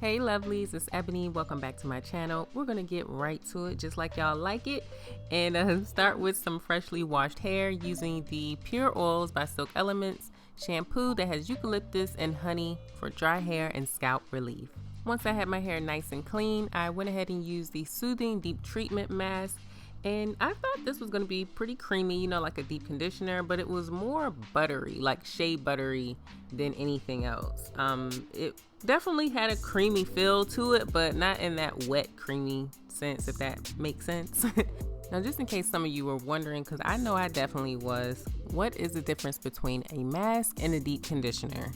Hey lovelies, it's Ebony. Welcome back to my channel. We're gonna get right to it just like y'all like it and start with some freshly washed hair using the Pure Oils by Silk Elements shampoo that has eucalyptus and honey for dry hair and scalp relief. Once I had my hair nice and clean, I went ahead and used the Soothing Deep Treatment Mask. And I thought this was going to be pretty creamy, you know, like a deep conditioner, but it was more buttery, like shea buttery than anything else. It definitely had a creamy feel to it, but not in that wet, creamy sense, if that makes sense. Now, just in case some of you were wondering, because I know I definitely was, what is the difference between a mask and a deep conditioner?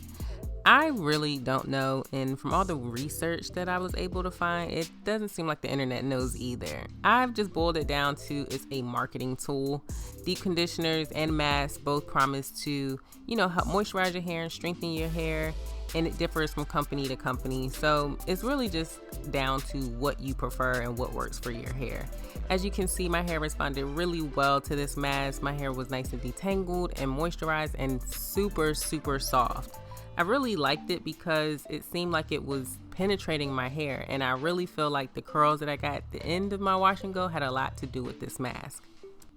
I really don't know, and from all the research that I was able to find, it doesn't seem like the internet knows either. I've just boiled it down to it's a marketing tool. Deep conditioners and masks both promise to, you know, help moisturize your hair and strengthen your hair, and it differs from company to company. So it's really just down to what you prefer and what works for your hair. As you can see, my hair responded really well to this mask. My hair was nice and detangled and moisturized and super, super soft. I really liked it because it seemed like it was penetrating my hair, and I really feel like the curls that I got at the end of my wash and go had a lot to do with this mask.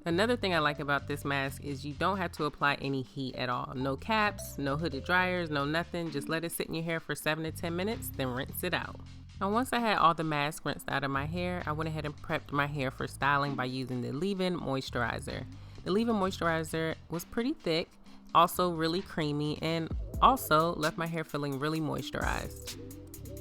Another thing I like about this mask is you don't have to apply any heat at all. No caps, no hooded dryers, no nothing. Just let it sit in your hair for 7 to 10 minutes, then rinse it out. Now, once I had all the mask rinsed out of my hair, I went ahead and prepped my hair for styling by using the Leave-In Moisturizer. The Leave-In Moisturizer was pretty thick, also really creamy, and also left my hair feeling really moisturized.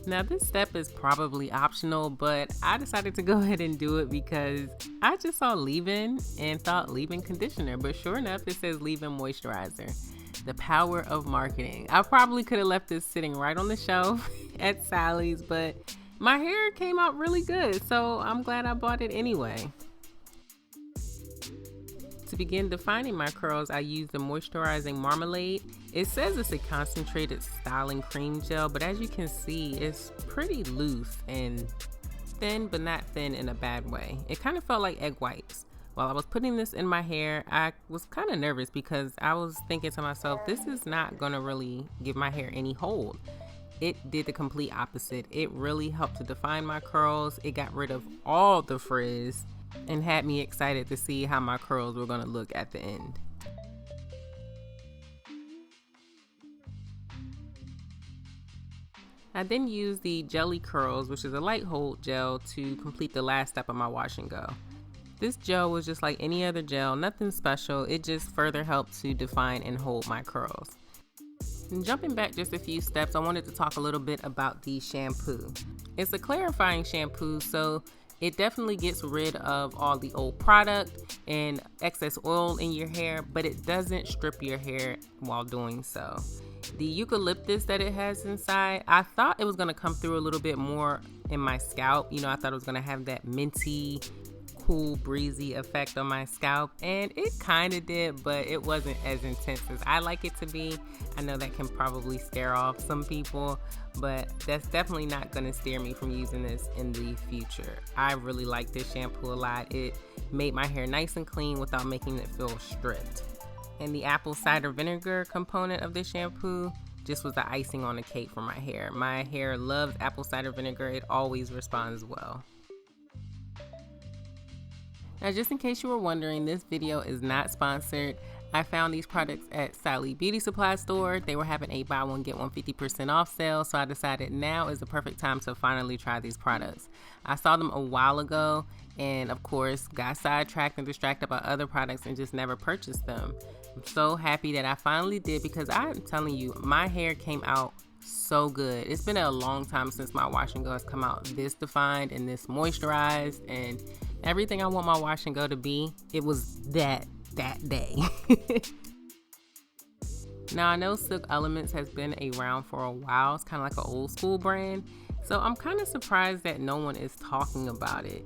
Now, this step is probably optional, but I decided to go ahead and do it because I just saw leave-in and thought leave-in conditioner, but sure enough, it says leave-in moisturizer. The power of marketing. I probably could have left this sitting right on the shelf at Sally's, but my hair came out really good, so I'm glad I bought it anyway. To begin defining my curls, I used the moisturizing marmalade. It says it's a concentrated styling cream gel, but as you can see, it's pretty loose and thin, but not thin in a bad way. It kind of felt like egg whites. While I was putting this in my hair, I was kind of nervous because I was thinking to myself, this is not gonna really give my hair any hold. It did the complete opposite. It really helped to define my curls. It got rid of all the frizz and had me excited to see how my curls were going to look at the end. I then used the Jelly Curls, which is a light hold gel, to complete the last step of my wash and go. This gel was just like any other gel, nothing special. It just further helped to define and hold my curls. And jumping back just a few steps, I wanted to talk a little bit about the shampoo. It's a clarifying shampoo, so it definitely gets rid of all the old product and excess oil in your hair, but it doesn't strip your hair while doing so. The eucalyptus that it has inside, I thought it was going to come through a little bit more in my scalp. You know, I thought it was going to have that minty, cool, breezy effect on my scalp, and it kind of did, but it wasn't as intense as I like it to be. I know that can probably scare off some people, but that's definitely not going to steer me from using this in the future. I really like this shampoo a lot. It made my hair nice and clean without making it feel stripped. And the apple cider vinegar component of this shampoo just was the icing on the cake for my hair. My hair loves apple cider vinegar. It always responds well. Now, just in case you were wondering, this video is not sponsored. I found these products at Sally Beauty Supply Store. They were having a buy one get one 50% off sale, so I decided now is the perfect time to finally try these products. I saw them a while ago and of course got sidetracked and distracted by other products and just never purchased them. I'm so happy that I finally did because I'm telling you, my hair came out so good. It's been a long time since my wash and go has come out this defined and this moisturized, and everything I want my wash and go to be, it was that day. Now, I know Silk Elements has been around for a while. It's kind of like an old school brand, so I'm kind of surprised that no one is talking about it,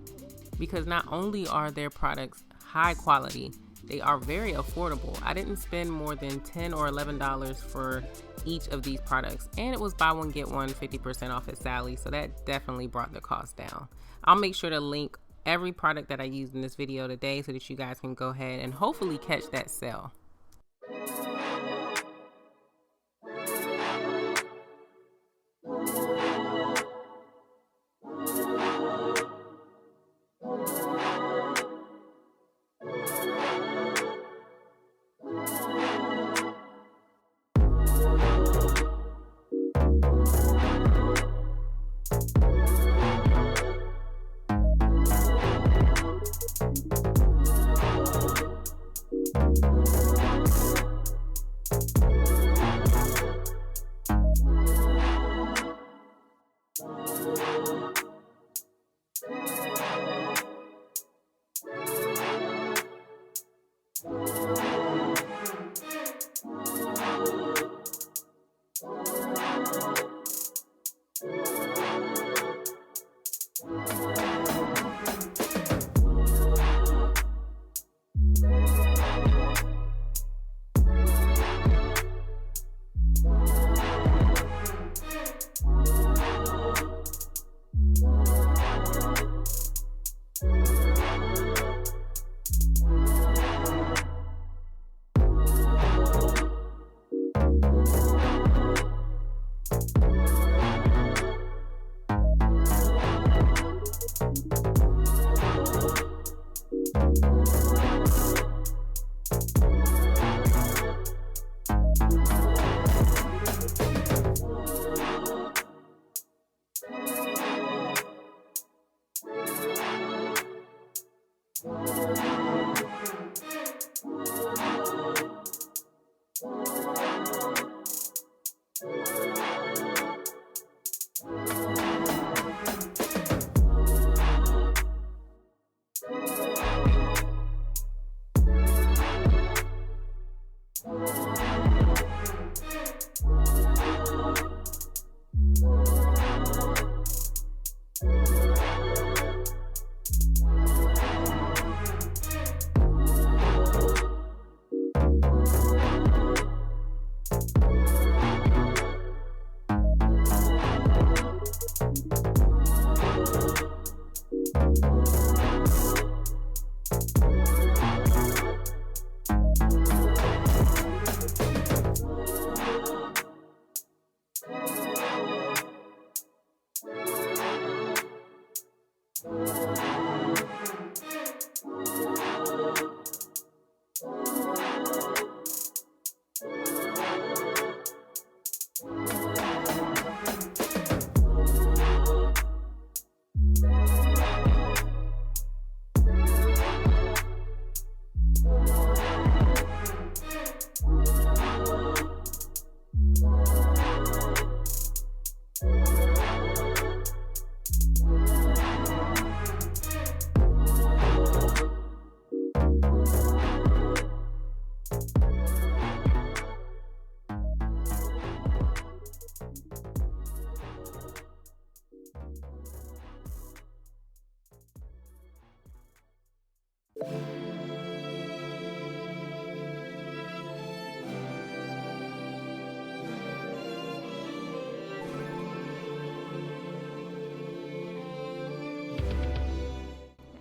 because not only are their products high quality, they are very affordable. I didn't spend more than $10 or $11 for each of these products, and it was buy one get one 50% off at Sally, so that definitely brought the cost down. I'll make sure to link every product that I used in this video today so that you guys can go ahead and hopefully catch that sale.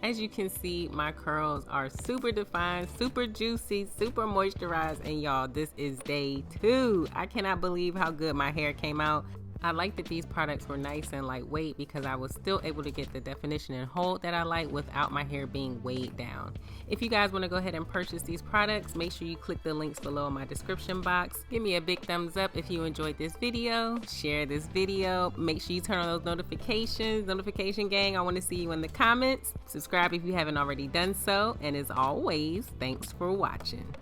As you can see, my curls are super defined, super juicy, super moisturized, and y'all, this is day 2. I cannot believe how good my hair came out. I like that these products were nice and lightweight because I was still able to get the definition and hold that I like without my hair being weighed down. If you guys want to go ahead and purchase these products, make sure you click the links below in my description box. Give me a big thumbs up if you enjoyed this video. Share this video. Make sure you turn on those notifications. Notification gang, I want to see you in the comments. Subscribe if you haven't already done so. And as always, thanks for watching.